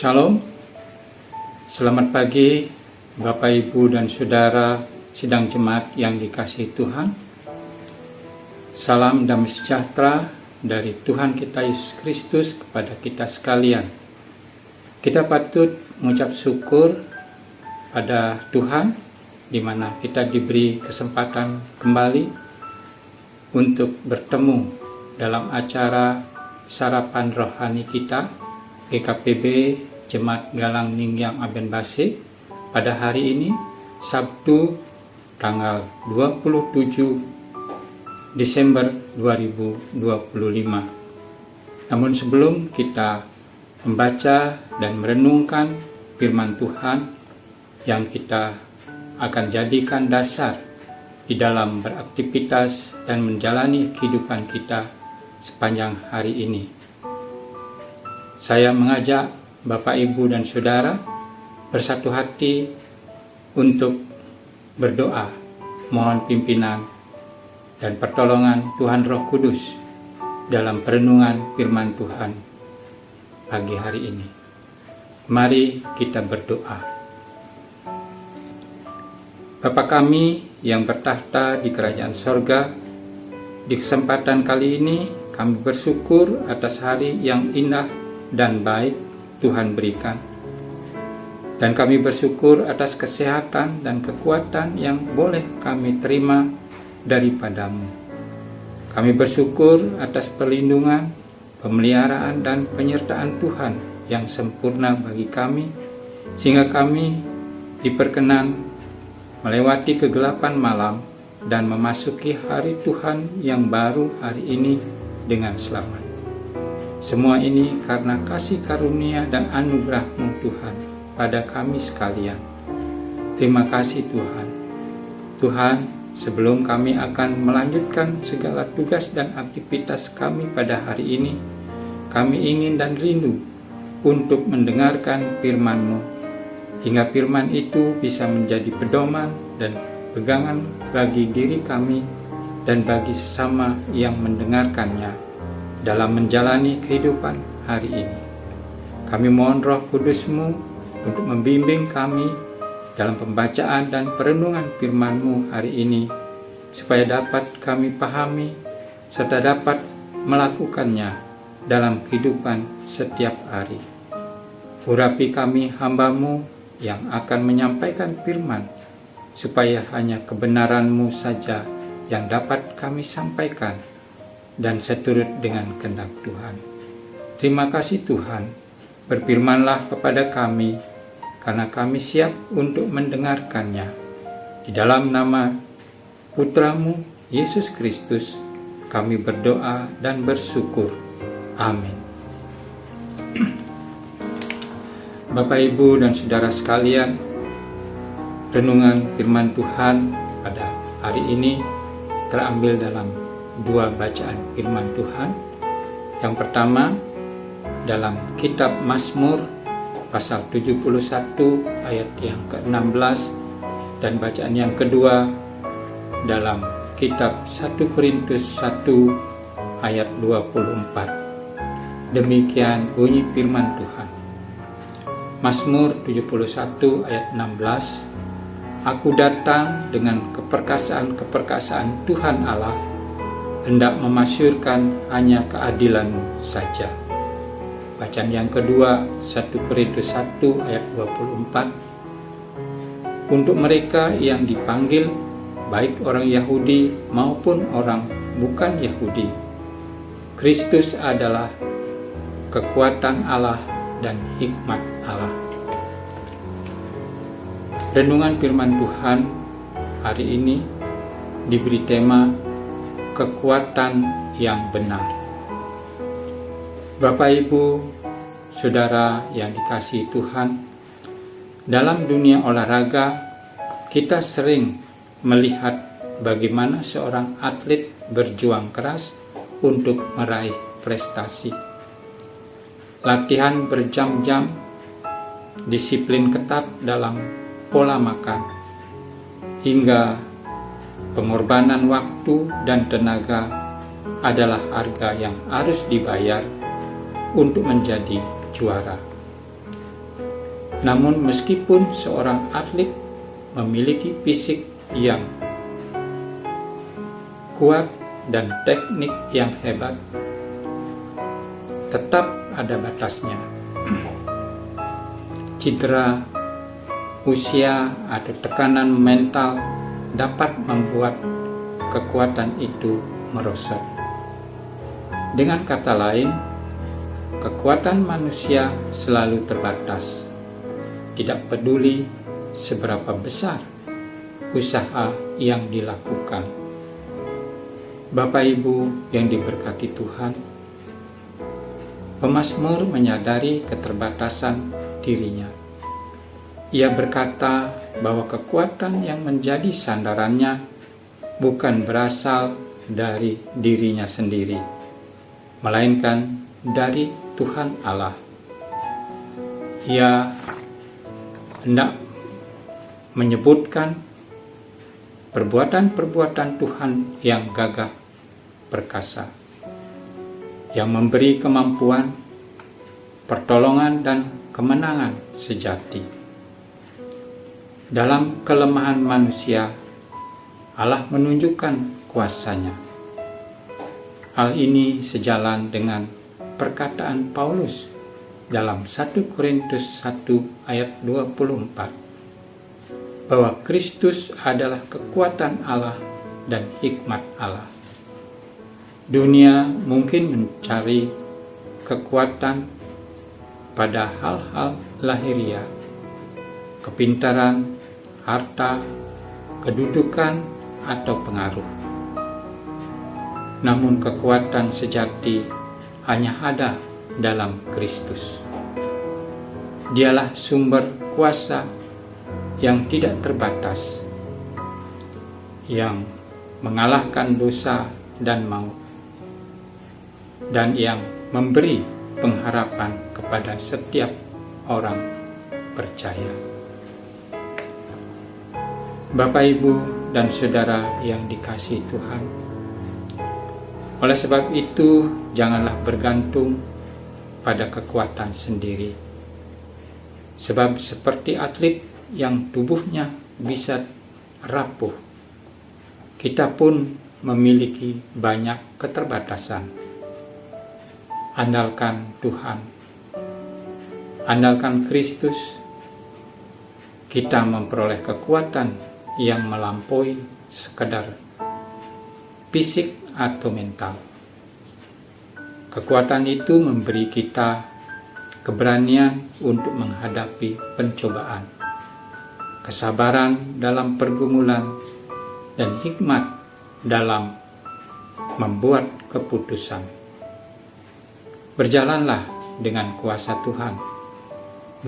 Shalom, selamat pagi Bapak, Ibu, dan Saudara sidang jemaat yang dikasihi Tuhan. Salam damai sejahtera dari Tuhan kita Yesus Kristus kepada kita sekalian. Kita patut mengucap syukur pada Tuhan di mana kita diberi kesempatan kembali untuk bertemu dalam acara sarapan rohani kita GKPB Jemaat Galang Ningyang Aben Base pada hari ini Sabtu tanggal 27 Desember 2025. Namun sebelum kita membaca dan merenungkan firman Tuhan yang kita akan jadikan dasar di dalam beraktivitas dan menjalani kehidupan kita sepanjang hari ini, saya mengajak Bapak, Ibu, dan Saudara bersatu hati untuk berdoa, mohon pimpinan dan pertolongan Tuhan Roh Kudus dalam perenungan firman Tuhan pagi hari ini. Mari kita berdoa. Bapa kami yang bertahta di kerajaan sorga, di kesempatan kali ini kami bersyukur atas hari yang indah dan baik Tuhan berikan. Dan kami bersyukur atas kesehatan dan kekuatan yang boleh kami terima daripadamu. Kami bersyukur atas perlindungan, pemeliharaan, dan penyertaan Tuhan yang sempurna bagi kami, sehingga kami diperkenan melewati kegelapan malam dan memasuki hari Tuhan yang baru hari ini dengan selamat. Semua ini karena kasih karunia dan anugerah-Mu Tuhan pada kami sekalian. Terima kasih Tuhan. Tuhan, sebelum kami akan melanjutkan segala tugas dan aktivitas kami pada hari ini, kami ingin dan rindu untuk mendengarkan firman-Mu, hingga firman itu bisa menjadi pedoman dan pegangan bagi diri kami dan bagi sesama yang mendengarkannya dalam menjalani kehidupan hari ini. Kami mohon Roh Kudus-Mu untuk membimbing kami dalam pembacaan dan perenungan firman-Mu hari ini, supaya dapat kami pahami serta dapat melakukannya dalam kehidupan setiap hari. Urapi kami hamba-Mu yang akan menyampaikan firman, supaya hanya kebenaran-Mu saja yang dapat kami sampaikan dan seturut dengan kehendak Tuhan. Terima kasih Tuhan, berfirmanlah kepada kami, karena kami siap untuk mendengarkannya. Di dalam nama Putra-Mu, Yesus Kristus, kami berdoa dan bersyukur. Amin. Bapak, Ibu, dan Saudara sekalian, renungan firman Tuhan pada hari ini terambil dalam dua bacaan firman Tuhan. Yang pertama dalam kitab Mazmur pasal 71 ayat yang ke-16, dan bacaan yang kedua dalam kitab 1 Korintus 1 ayat 24. Demikian bunyi firman Tuhan. Mazmur 71 ayat 16. Aku datang dengan keperkasaan Tuhan Allah, hendak memasyurkan hanya keadilan-Mu saja. Bacaan yang kedua 1 Korintus 1 ayat 24. Untuk mereka yang dipanggil, baik orang Yahudi maupun orang bukan Yahudi, Kristus adalah kekuatan Allah dan hikmat Allah. Renungan firman Tuhan hari ini diberi tema kekuatan yang benar. Bapak, Ibu, Saudara yang dikasihi Tuhan, dalam dunia olahraga kita sering melihat bagaimana seorang atlet berjuang keras untuk meraih prestasi. Latihan berjam-jam, disiplin ketat dalam pola makan, hingga pengorbanan waktu dan tenaga adalah harga yang harus dibayar untuk menjadi juara. Namun meskipun seorang atlet memiliki fisik yang kuat dan teknik yang hebat, tetap ada batasnya. Cedera, usia, atau tekanan mental dapat membuat kekuatan itu merosot. Dengan kata lain, kekuatan manusia selalu terbatas, tidak peduli seberapa besar usaha yang dilakukan. Bapak Ibu yang diberkati Tuhan, pemazmur menyadari keterbatasan dirinya. Ia berkata bahwa kekuatan yang menjadi sandarannya bukan berasal dari dirinya sendiri, melainkan dari Tuhan Allah. Ia hendak menyebutkan perbuatan-perbuatan Tuhan yang gagah perkasa, yang memberi kemampuan, pertolongan, dan kemenangan sejati. Dalam kelemahan manusia, Allah menunjukkan kuasa-Nya. Hal ini sejalan dengan perkataan Paulus dalam 1 Korintus 1 ayat 24, bahwa Kristus adalah kekuatan Allah dan hikmat Allah. Dunia mungkin mencari kekuatan pada hal-hal lahiriah, kepintaran, harta, kedudukan, atau pengaruh. Namun kekuatan sejati hanya ada dalam Kristus. Dialah sumber kuasa yang tidak terbatas, yang mengalahkan dosa dan maut, dan yang memberi pengharapan kepada setiap orang percaya. Bapak, Ibu, dan Saudara yang dikasihi Tuhan, oleh sebab itu janganlah bergantung pada kekuatan sendiri. Sebab seperti atlet yang tubuhnya bisa rapuh, kita pun memiliki banyak keterbatasan. Andalkan Tuhan, andalkan Kristus, kita memperoleh kekuatan yang melampaui sekedar fisik atau mental. Kekuatan itu memberi kita keberanian untuk menghadapi pencobaan, kesabaran dalam pergumulan, dan hikmat dalam membuat keputusan. Berjalanlah dengan kuasa Tuhan,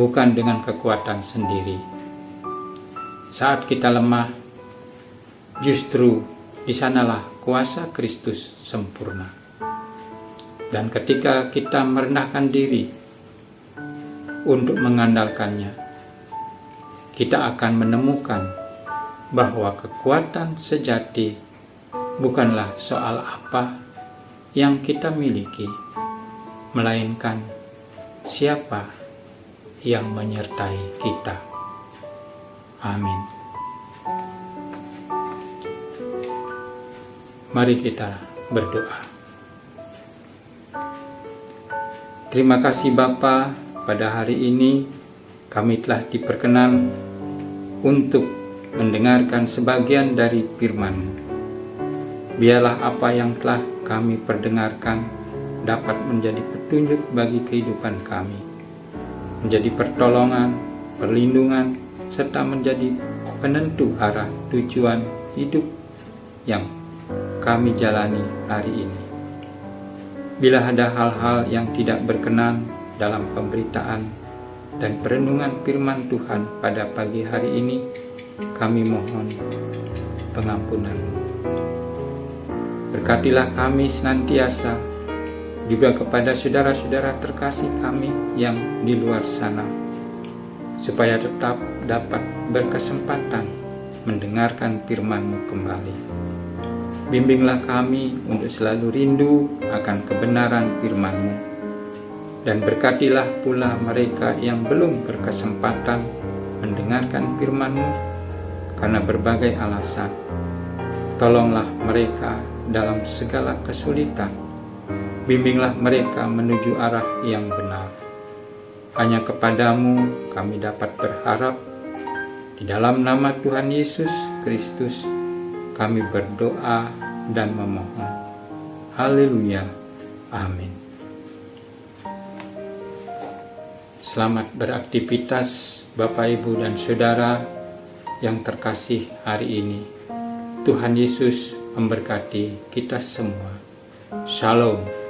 bukan dengan kekuatan sendiri. Saat kita lemah, justru di sanalah kuasa Kristus sempurna. Dan ketika kita merendahkan diri untuk mengandalkannya, kita akan menemukan bahwa kekuatan sejati bukanlah soal apa yang kita miliki, melainkan siapa yang menyertai kita. Amin. Mari kita berdoa. Terima kasih Bapa, pada hari ini kami telah diperkenan untuk mendengarkan sebagian dari firman-Mu. Biarlah apa yang telah kami perdengarkan dapat menjadi petunjuk bagi kehidupan kami, menjadi pertolongan, perlindungan, serta menjadi penentu arah tujuan hidup yang kami jalani hari ini. Bila ada hal-hal yang tidak berkenan dalam pemberitaan dan perenungan firman Tuhan pada pagi hari ini, kami mohon pengampunan-Mu. Berkatilah kami senantiasa, juga kepada saudara-saudara terkasih kami yang di luar sana, supaya tetap dapat berkesempatan mendengarkan firman-Mu kembali. Bimbinglah kami untuk selalu rindu akan kebenaran firman-Mu, dan berkatilah pula mereka yang belum berkesempatan mendengarkan firman-Mu karena berbagai alasan. Tolonglah mereka dalam segala kesulitan. Bimbinglah mereka menuju arah yang benar. Hanya kepadamu kami dapat berharap. Di dalam nama Tuhan Yesus Kristus kami berdoa dan memohon. Haleluya. Amin. Selamat beraktivitas Bapak, Ibu, dan Saudara yang terkasih hari ini. Tuhan Yesus memberkati kita semua. Shalom.